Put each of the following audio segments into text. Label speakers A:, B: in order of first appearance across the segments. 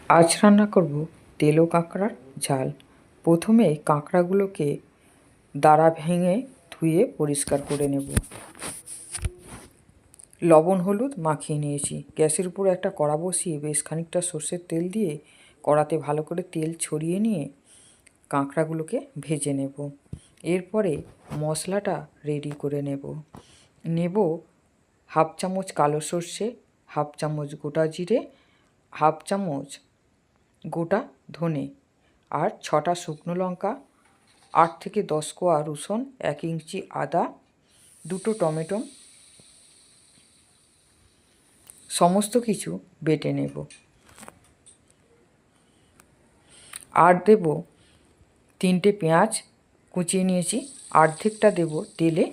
A: আজ রান্না করব তেলো কাঁকড়ার ঝাল। প্রথমে কাঁকড়াগুলোকে দাঁড়া ভেঙে ধুয়ে পরিষ্কার করে নেব। লবণ হলুদ মাখিয়ে নিয়েছি। গ্যাসের উপর একটা কড়া বসিয়ে বেশ খানিকটা সর্ষের তেল দিয়ে কড়াতে ভালো করে তেল ছড়িয়ে নিয়ে কাঁকড়াগুলোকে ভেজে নেব। এরপরে মশলাটা রেডি করে নেব হাফ চামচ কালো সর্ষে, হাফ চামচ গোটা জিরে, হাফ চামচ গোটা ধনে, আর 6টা শুকনো লঙ্কা, 8 থেকে 10 কোয়া রসুন, 1 ইঞ্চি আদা, 2টো টমেটো, সমস্ত কিছু বেটে নেব। আর দেব 3টে পেঁয়াজ কুচিয়ে নিয়েছি, অর্ধেকটা দেব তেলে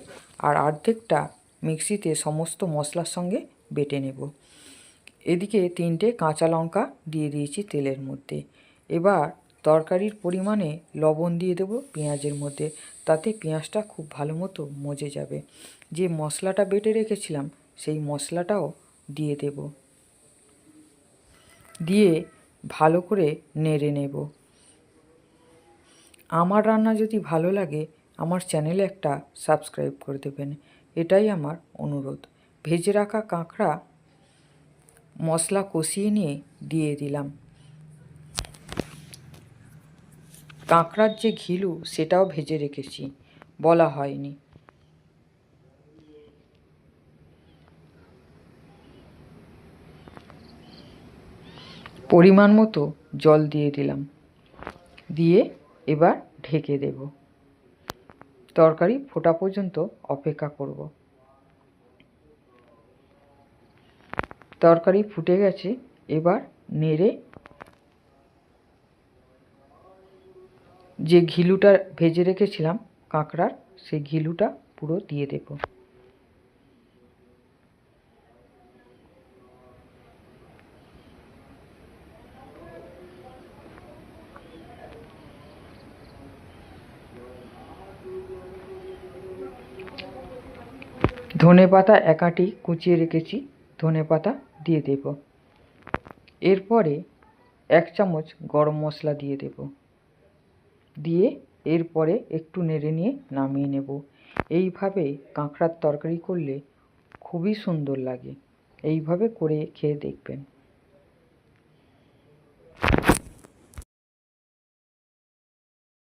A: আর অর্ধেকটা মিক্সিতে সমস্ত মশলার সঙ্গে বেটে নেব। এদিকে 3টে কাঁচা লঙ্কা দিয়ে দিয়েছি তেলের মধ্যে। এবার তরকারির পরিমাণে লবণ দিয়ে দেবো পেঁয়াজের মধ্যে, তাতে পেঁয়াজটা খুব ভালো মতো মজে যাবে। যে মশলাটা বেটে রেখেছিলাম সেই মশলাটাও দিয়ে দেব, দিয়ে ভালো করে নেড়ে নেব। আমার রান্না যদি ভালো লাগে আমার চ্যানেলে একটা সাবস্ক্রাইব করে দেবেন, এটাই আমার অনুরোধ। ভেজে রাখা কাঁকড়া মশলা কষিয়ে নিয়ে দিয়ে দিলাম। কাঁকড়ার যে ঘিলু সেটাও ভেজে রেখেছি, বলা হয়নি। পরিমাণ মতো জল দিয়ে দিলাম, দিয়ে এবার ঢেকে দেব। তরকারি ফোটা পর্যন্ত অপেক্ষা করব। তরকারি ফুটে গেছে, এবার নেড়ে যে ঘিলুটা ভেজে রেখেছিলাম কাঁকড়ার সেই ঘিলুটা পুরো দিয়ে দেব। ধনেপাতা 1 আঁটি কুচিয়ে রেখেছি, ধনেপাতা দিয়ে দেব। এরপরে 1 চামচ গরম মশলা দিয়ে দেব, দিয়ে এরপরে একটু নেড়ে নিয়ে নামিয়ে নেব। এইভাবে কাঁকড়ার তরকারি করলে খুবই সুন্দর লাগে, এইভাবে করে খেয়ে দেখবেন।